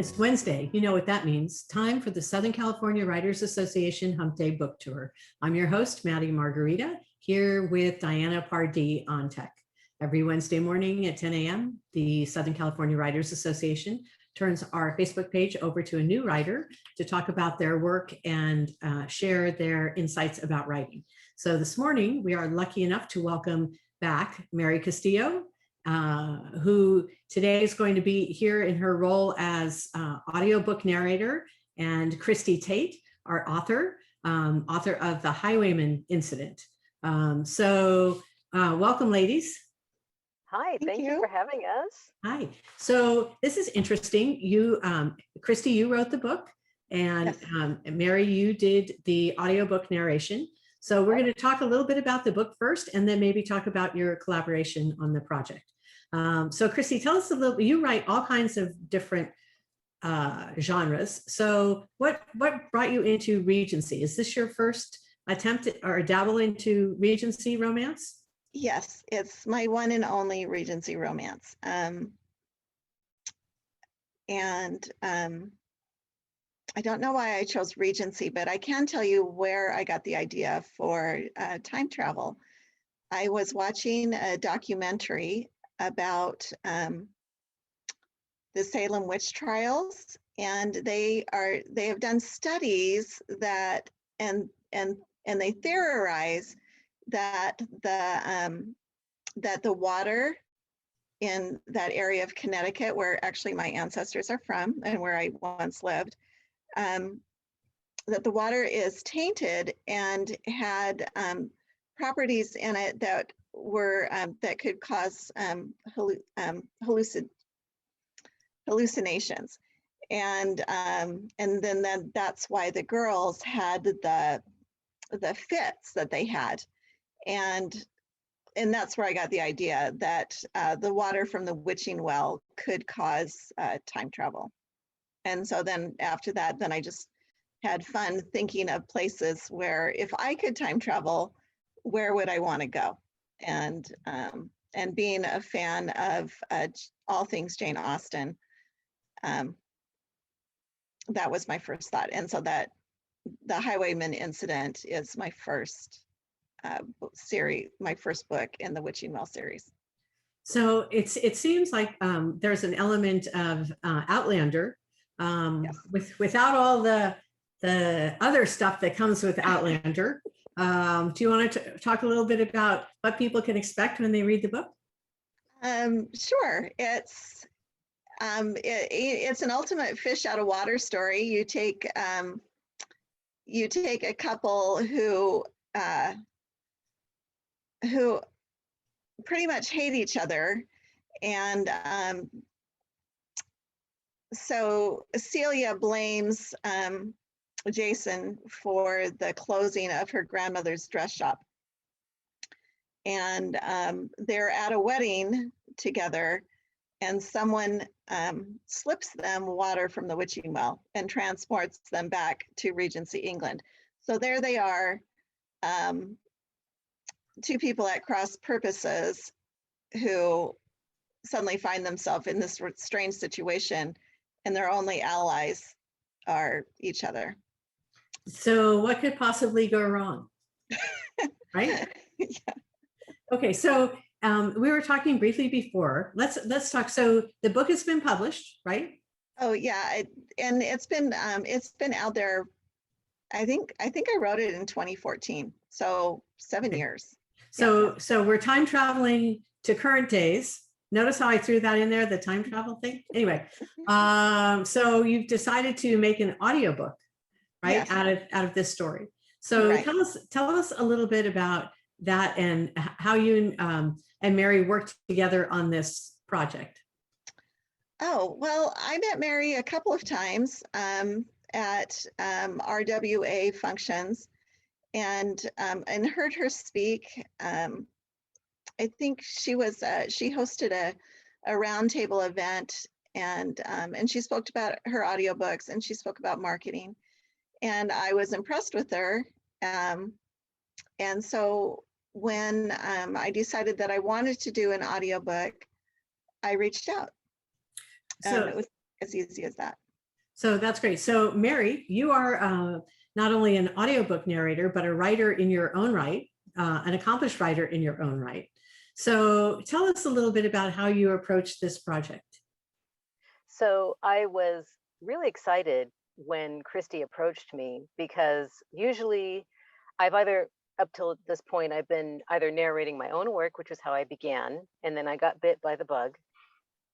It's Wednesday. You know what that means. Time for the Southern California Writers Association Hump Day Book Tour. I'm your host, Maddie Margarita, here with Diana Pardee on tech. Every Wednesday morning at 10 a.m., the Southern California Writers Association turns our Facebook page over to a new writer to talk about their work and share their insights about writing. So this morning, we are lucky enough to welcome back Mary Castillo, who today is going to be here in her role as audiobook narrator, and Kristi Tate, our author of The Highwayman Incident. Welcome, ladies. Hi, thank you for having us. Hi. So this is interesting. You, Kristi, you wrote the book, and yes. Mary, you did the audiobook narration. So we're going to talk a little bit about the book first, and then maybe talk about your collaboration on the project. So Kristi, tell us a little, you write all kinds of different genres. So what brought you into Regency? Is this your first attempt or dabble into Regency romance? Yes, it's my one and only Regency romance. I don't know why I chose Regency, but I can tell you where I got the idea for time travel. I was watching a documentary about the Salem witch trials, and they have done studies that and they theorize that the water in that area of Connecticut, where actually my ancestors are from and where I once lived, that the water is tainted and had properties in it that were that could cause hallucinations, and then that's why the girls had the fits that they had, and that's where I got the idea that the water from the witching well could cause time travel. And so then after that, then I just had fun thinking of places where if I could time travel, where would I want to go? And being a fan of all things Jane Austen, that was my first thought. And so that The Highwayman Incident is my first series, my first book in the Witching Well series. So it seems like there's an element of Outlander, yes. Without all the other stuff that comes with Outlander. Do you want to talk a little bit about what people can expect when they read the book? Sure. It's an ultimate fish out of water story. You take a couple who pretty much hate each other, and so Celia blames Jason for the closing of her grandmother's dress shop, and they're at a wedding together, and someone slips them water from the witching well and transports them back to Regency, England. So there they are, two people at cross purposes who suddenly find themselves in this strange situation, and their only allies are each other. So what could possibly go wrong? Right? Yeah. Okay, so we were talking briefly before. Let's talk. So the book has been published, right? Oh yeah, and it's been out there. I think I wrote it in 2014, so 7 years. So we're time traveling to current days. Notice how I threw that in there, the time travel thing. Anyway, so you've decided to make an audiobook, right? Yes. out of this story. So right. tell us a little bit about that and how you and Mary worked together on this project. Oh, well, I met Mary a couple of times at RWA functions, and heard her speak. I think she hosted a roundtable event, and she spoke about her audiobooks, and she spoke about marketing, and I was impressed with her. And so when I decided that I wanted to do an audiobook, I reached out. So it was as easy as that. So that's great. So Mary, you are not only an audiobook narrator, but a writer in your own right, an accomplished writer in your own right. So tell us a little bit about how you approached this project. So I was really excited when Kristy approached me because usually I've either, up till this point, I've been either narrating my own work, which is how I began, and then I got bit by the bug.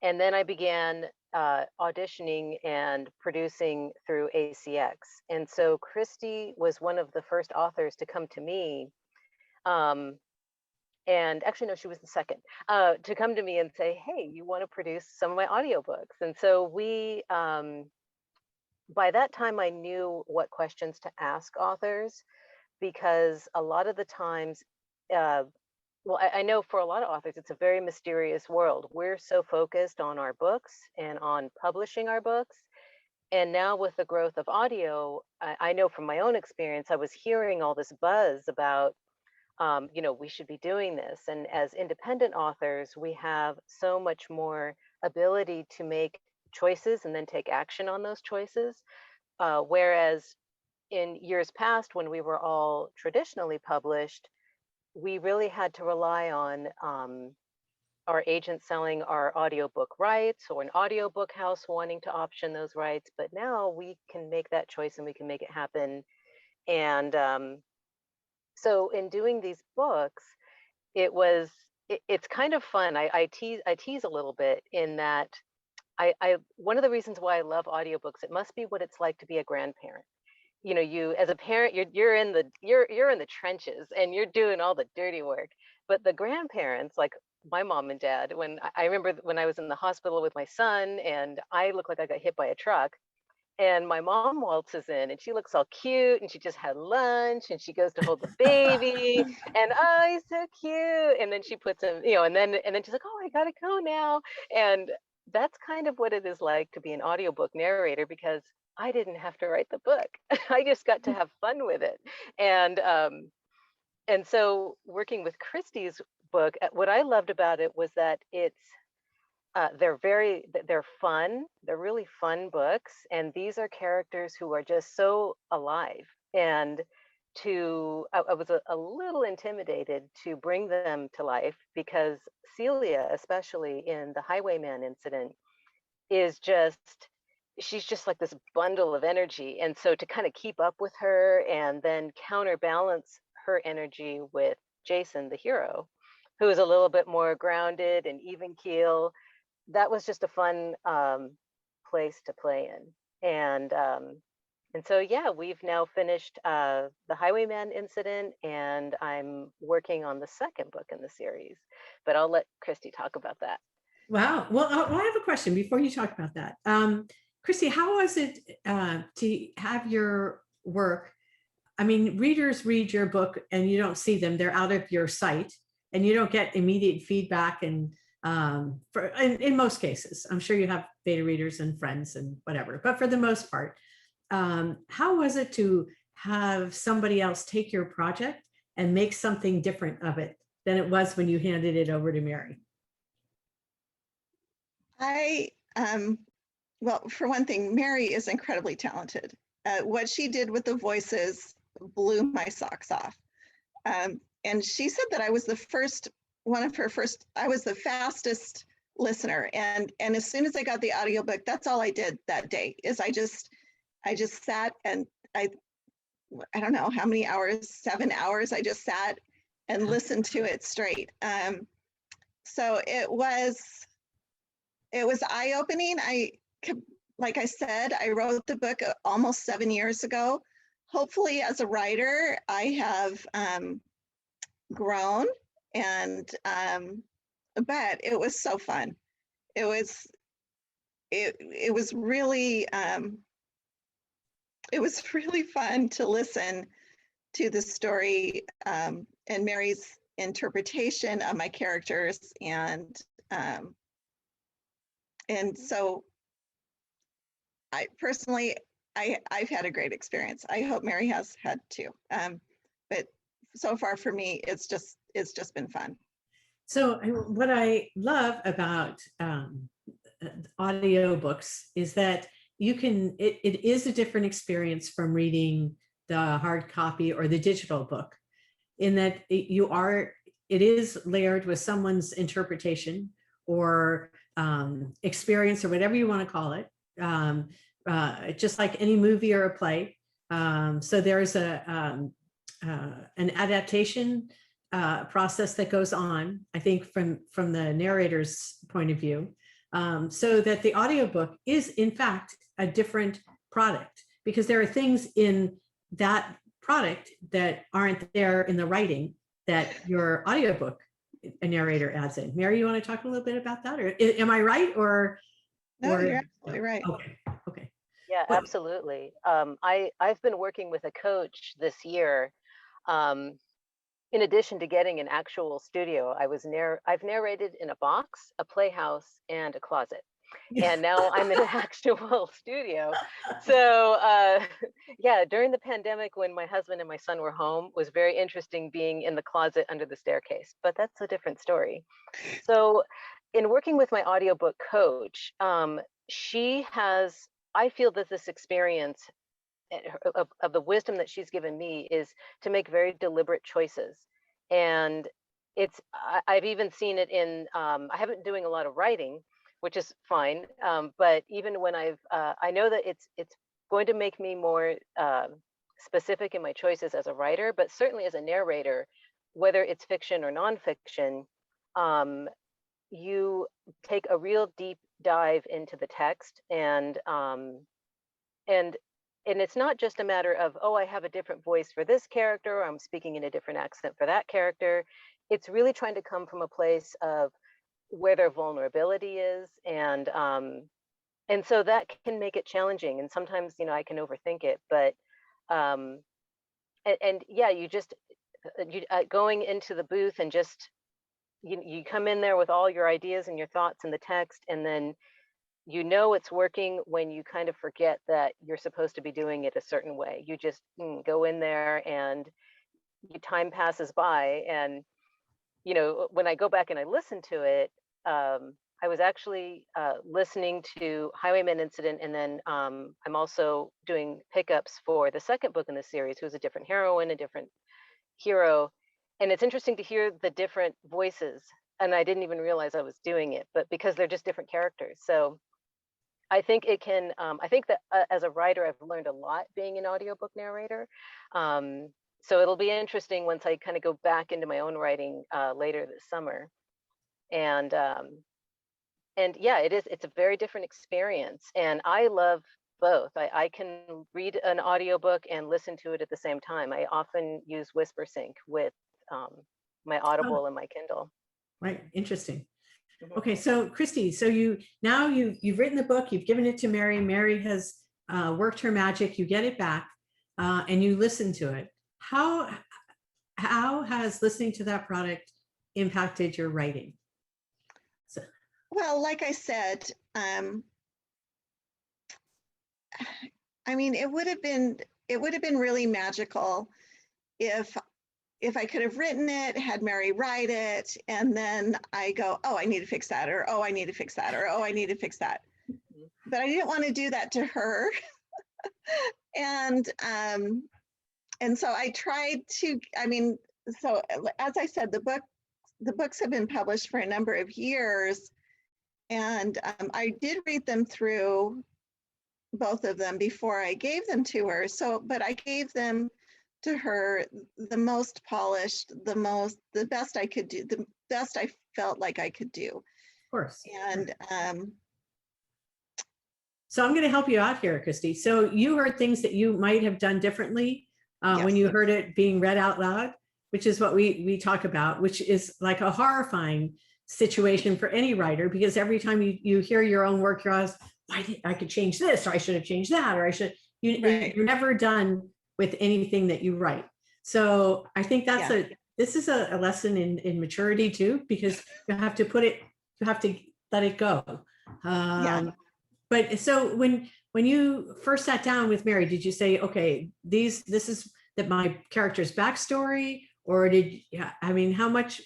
And then I began auditioning and producing through ACX. And so Kristy was one of the first authors to come to me. And actually, no, she was the second to come to me and say, hey, you want to produce some of my audiobooks? And so we, by that time, I knew what questions to ask authors, because a lot of the times, well, I know for a lot of authors, it's a very mysterious world. We're so focused on our books and on publishing our books. And now with the growth of audio, I know from my own experience, I was hearing all this buzz about, we should be doing this. And as independent authors, we have so much more ability to make choices and then take action on those choices. Whereas in years past, when we were all traditionally published, we really had to rely on our agent selling our audiobook rights, or an audiobook house wanting to option those rights. But now we can make that choice and we can make it happen. And so in doing these books, it's kind of fun. I tease a little bit in that I one of the reasons why I love audiobooks, it must be what it's like to be a grandparent. You as a parent, you're in the trenches and you're doing all the dirty work. But the grandparents, like my mom and dad, when I remember when I was in the hospital with my son and I looked like I got hit by a truck, and my mom waltzes in and she looks all cute and she just had lunch and she goes to hold the baby and oh, he's so cute. And then she puts him, and then she's like, oh, I gotta go now. And that's kind of what it is like to be an audiobook narrator, because I didn't have to write the book. I just got to have fun with it. And so working with Kristy's book, what I loved about it was that they're fun. They're really fun books. And these are characters who are just so alive. And I was a little intimidated to bring them to life, because Celia, especially in the Highwayman incident, she's just like this bundle of energy. And so to kind of keep up with her and then counterbalance her energy with Jason, the hero, who is a little bit more grounded and even keel, that was just a fun place to play in. And so, yeah, we've now finished the Highwayman incident, and I'm working on the second book in the series, but I'll let Kristy talk about that. Wow. Well, I have a question before you talk about that. Kristy, how was it to have your work? I mean, readers read your book and you don't see them. They're out of your sight and you don't get immediate feedback. And in most cases, I'm sure you have beta readers and friends and whatever, but for the most part, how was it to have somebody else take your project and make something different of it than it was when you handed it over to Mary? Well, for one thing, Mary is incredibly talented. What she did with the voices blew my socks off. And she said that I was the fastest listener. And as soon as I got the audiobook, that's all I did that day, is I just sat and I don't know how many hours, 7 hours, I just sat and listened to it straight. So it was eye-opening. Like I said, I wrote the book almost 7 years ago. Hopefully, as a writer, I have grown, but it was so fun. It was really fun to listen to the story and Mary's interpretation of my characters, and so I personally, I've had a great experience. I hope Mary has had too. But so far for me, it's just been fun. So what I love about audiobooks is that it is a different experience from reading the hard copy or the digital book, in that it is layered with someone's interpretation or experience or whatever you want to call it, just like any movie or a play. So there's an adaptation process that goes on, I think, from the narrator's point of view, so that the audiobook is in fact a different product, because there are things in that product that aren't there in the writing that your audiobook a narrator adds in. Mary, you want to talk a little bit about that, or am I right? No, you're absolutely right. Okay. Yeah, Well, absolutely. I've been working with a coach this year. In addition to getting an actual studio, I've narrated in a box, a playhouse, and a closet. And now I'm in an actual studio. So yeah, during the pandemic, when my husband and my son were home, was very interesting being in the closet under the staircase, but that's a different story. So in working with my audiobook coach, I feel that this experience of the wisdom that she's given me is to make very deliberate choices. And I've even seen it in, I haven't been doing a lot of writing, which is fine. But even when I know that it's going to make me more specific in my choices as a writer, but certainly as a narrator, whether it's fiction or nonfiction, you take a real deep dive into the text, and it's not just a matter of, oh, I have a different voice for this character, or I'm speaking in a different accent for that character. It's really trying to come from a place of where their vulnerability is, and so that can make it challenging. And sometimes, I can overthink it, but and yeah, you going into the booth and just you come in there with all your ideas and your thoughts in the text, and then it's working when you kind of forget that you're supposed to be doing it a certain way. You just go in there, and time passes by. And when I go back and I listen to it, I was actually listening to Highwayman Incident, and then I'm also doing pickups for the second book in the series, who's a different heroine, a different hero. And it's interesting to hear the different voices, and I didn't even realize I was doing it, but because they're just different characters. So I think it can, I think that as a writer, I've learned a lot being an audiobook narrator. So it'll be interesting once I kind of go back into my own writing later this summer. And yeah, it's a very different experience. And I love both. I can read an audiobook and listen to it at the same time. I often use WhisperSync with my Audible and my Kindle. Right, interesting. Okay, so Kristi, so you've written the book, you've given it to Mary. Mary has worked her magic. You get it back, and you listen to it. How has listening to that product impacted your writing? Well, like I said, I mean, it would have been really magical if I could have written it, had Mary write it, and then I go, oh, I need to fix that, or oh, I need to fix that, or oh, I need to fix that. But I didn't want to do that to her. And so I tried to, so as I said, the books have been published for a number of years, and I did read them through, both of them, before I gave them to her. But I gave them to her the most polished, the best I could do, the best I felt like I could do. Of course. And so I'm going to help you out here, Kristi. So you heard things that you might have done differently when you heard it being read out loud, which is what we talk about, which is like a horrifying situation for any writer, because every time you hear your own work, you're always, I could change this, or I should have changed that, or you're never done with anything that you write. So I think this is a lesson in maturity too, because you have to let it go. But so when you first sat down with Mary, did you say, okay, this is my character's backstory, or how much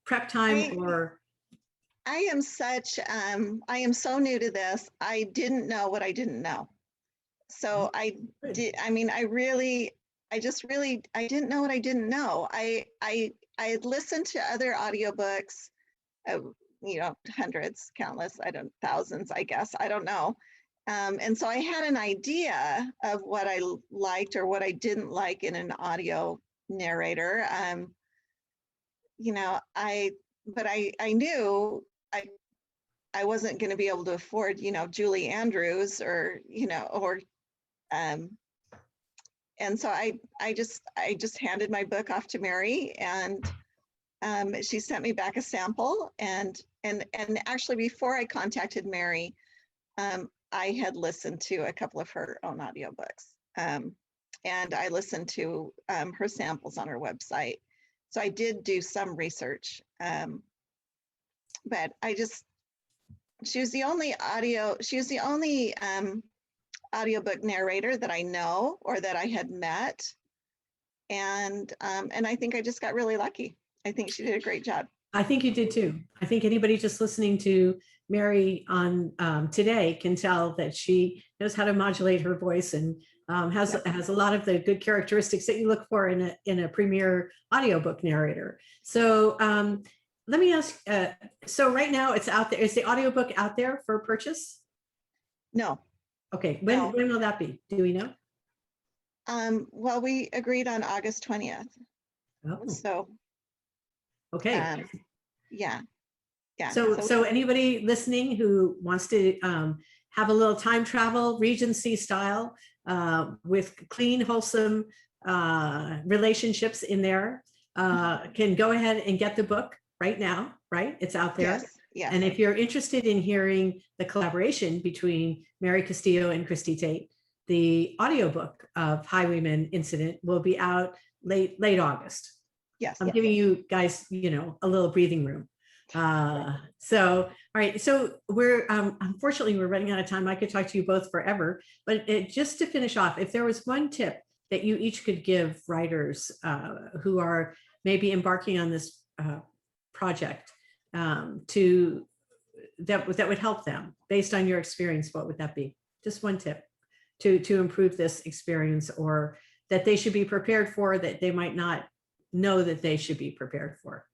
prep time or? I am such, I am so new to this. I didn't know what I didn't know. So I Good. did, I mean, I didn't know what I didn't know. I had listened to other audiobooks, you know, hundreds, countless, thousands, I guess, I don't know. And so I had an idea of what I liked or what I didn't like in an audio narrator. You know, but I knew I wasn't going to be able to afford, you know, Julie Andrews or, you know, or, and so I just handed my book off to Mary, and she sent me back a sample, and actually before I contacted Mary, I had listened to a couple of her own audiobooks, and I listened to her samples on her website. So I did do some research, but she was the only audiobook narrator that I know or that I had met. And I think I just got really lucky. I think she did a great job. I think you did too. I think anybody just listening to Mary on today can tell that she knows how to modulate her voice and has a lot of the good characteristics that you look for in a premier audiobook narrator. So let me ask, so right now it's out there. Is the audiobook out there for purchase? No. Okay, when will that be? Do we know? Well, we agreed on August 20th. Oh, So okay. Yeah. So anybody listening who wants to have a little time travel, Regency style, with clean, wholesome relationships in there, can go ahead and get the book right now, right? It's out there. Yes. And if you're interested in hearing the collaboration between Mary Castillo and Kristi Tate, the audiobook of Highwayman Incident will be out late August. Yes. I'm giving you guys, you know, a little breathing room. So, all right. So we're, unfortunately, we're running out of time. I could talk to you both forever, but just to finish off, if there was one tip that you each could give writers who are maybe embarking on this project that would help them based on your experience, what would that be? Just one tip to improve this experience, or that they should be prepared for, that they might not know that they should be prepared for.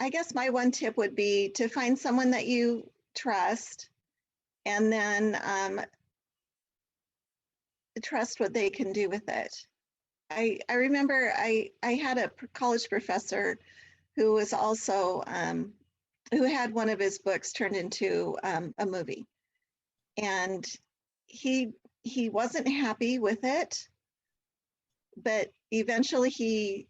I guess my one tip would be to find someone that you trust, and then trust what they can do with it. I remember I had a college professor who was also who had one of his books turned into a movie, and he wasn't happy with it, but eventually he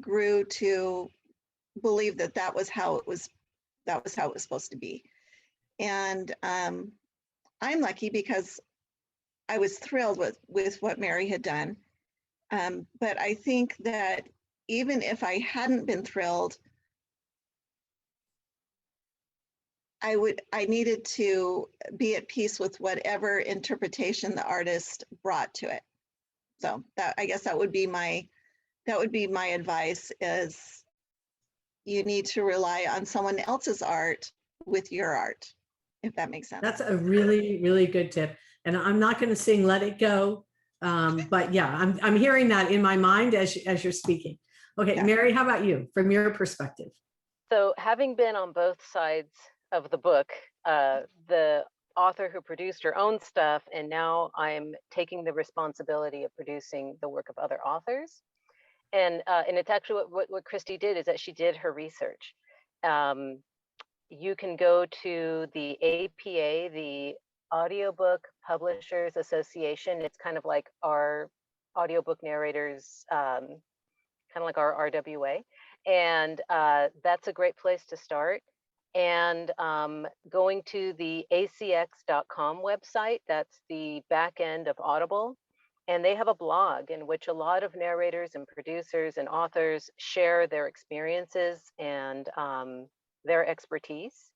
grew to believe that was how it was supposed to be. And I'm lucky because I was thrilled with what Mary had done. But I think that even if I hadn't been thrilled, I needed to be at peace with whatever interpretation the artist brought to it. So I guess that would be my advice, is you need to rely on someone else's art with your art, if that makes sense. That's a really, really good tip. And I'm not going to sing Let It Go, but yeah, I'm hearing that in my mind as you're speaking. Okay, yeah. Mary, how about you, from your perspective? So having been on both sides of the book, the author who produced her own stuff, and now I'm taking the responsibility of producing the work of other authors. And it's actually what Kristi did, is that she did her research. You can go to the APA, the Audiobook Publishers Association. It's kind of like our audiobook narrators, kind of like our RWA. And that's a great place to start. And going to the acx.com website, that's the back end of Audible. And they have a blog in which a lot of narrators and producers and authors share their experiences and their expertise.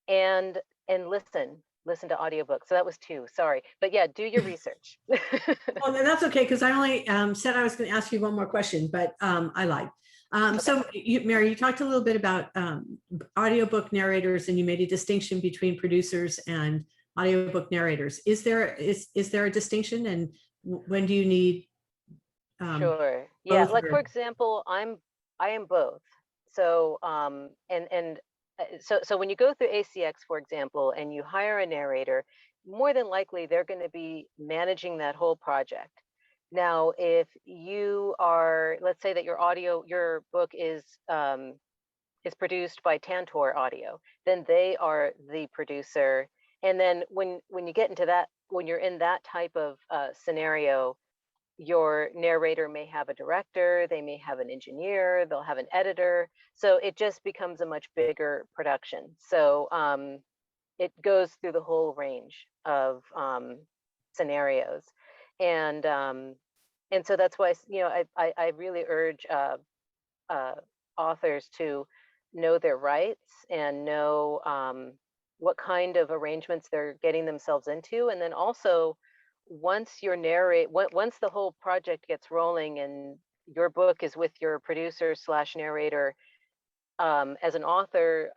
And listen, listen to audiobooks. So that was 2, sorry. But yeah, do your research. Oh, no, that's okay, because I only said I was going to ask you one more question, but I lied. So Mary, you talked a little bit about audiobook narrators, and you made a distinction between producers and audiobook narrators. Is there a distinction, and when do you need Sure. Yeah, both? like Or- for example, I am both. So so when you go through ACX, for example, and you hire a narrator, more than likely they're going to be managing that whole project. Now, if you are, let's say that your book is produced by Tantor Audio, then they are the producer. And then when you get into that, when you're in that type of scenario, your narrator may have a director, they may have an engineer, they'll have an editor. So it just becomes a much bigger production. So it goes through the whole range of scenarios. And so that's why, you know, I really urge authors to know their rights and know what kind of arrangements they're getting themselves into. And then also, once once the whole project gets rolling and your book is with your producer / narrator, as an author,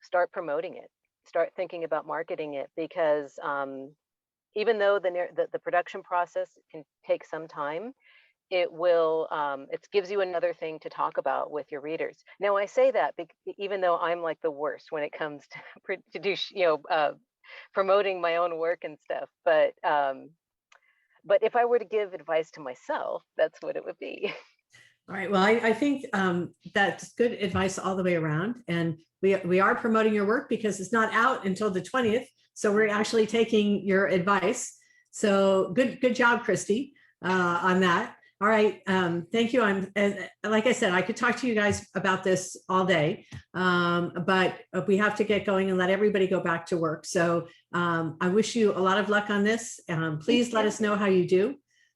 start promoting it, start thinking about marketing it, because even though the production process can take some time, it gives you another thing to talk about with your readers. Now, I say that even though I'm like the worst when it comes to do, promoting my own work and stuff, but if I were to give advice to myself, that's what it would be. All right. Well, I think that's good advice all the way around. And we are promoting your work because it's not out until the 20th. So we're actually taking your advice. So good job, Kristi, on that. All right. Thank you. Like I said, I could talk to you guys about this all day, but we have to get going and let everybody go back to work. So I wish you a lot of luck on this. Please let us know how you do.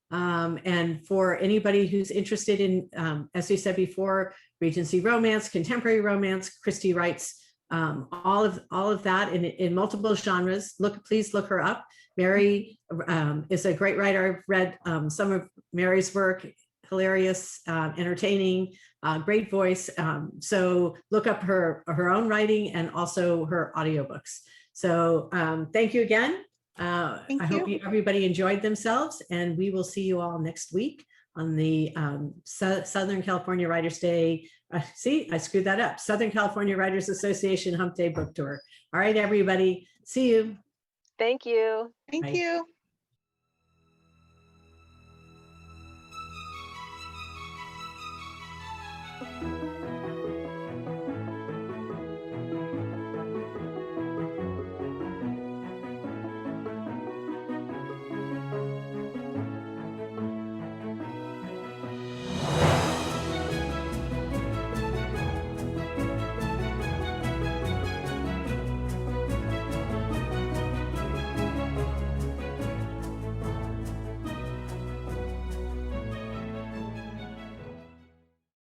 And for anybody who's interested in, as we said before, Regency romance, contemporary romance, Kristi writes all of that in multiple genres. Please look her up. Mary is a great writer. I've read some of Mary's work, hilarious, entertaining, great voice. So look up her own writing and also her audiobooks. So thank you again. I hope everybody enjoyed themselves, and we will see you all next week on the Southern California Writers Day. See, I screwed that up. Southern California Writers Association Hump Day Book Tour. All right, everybody. See you. Thank you. Thank Bye. you.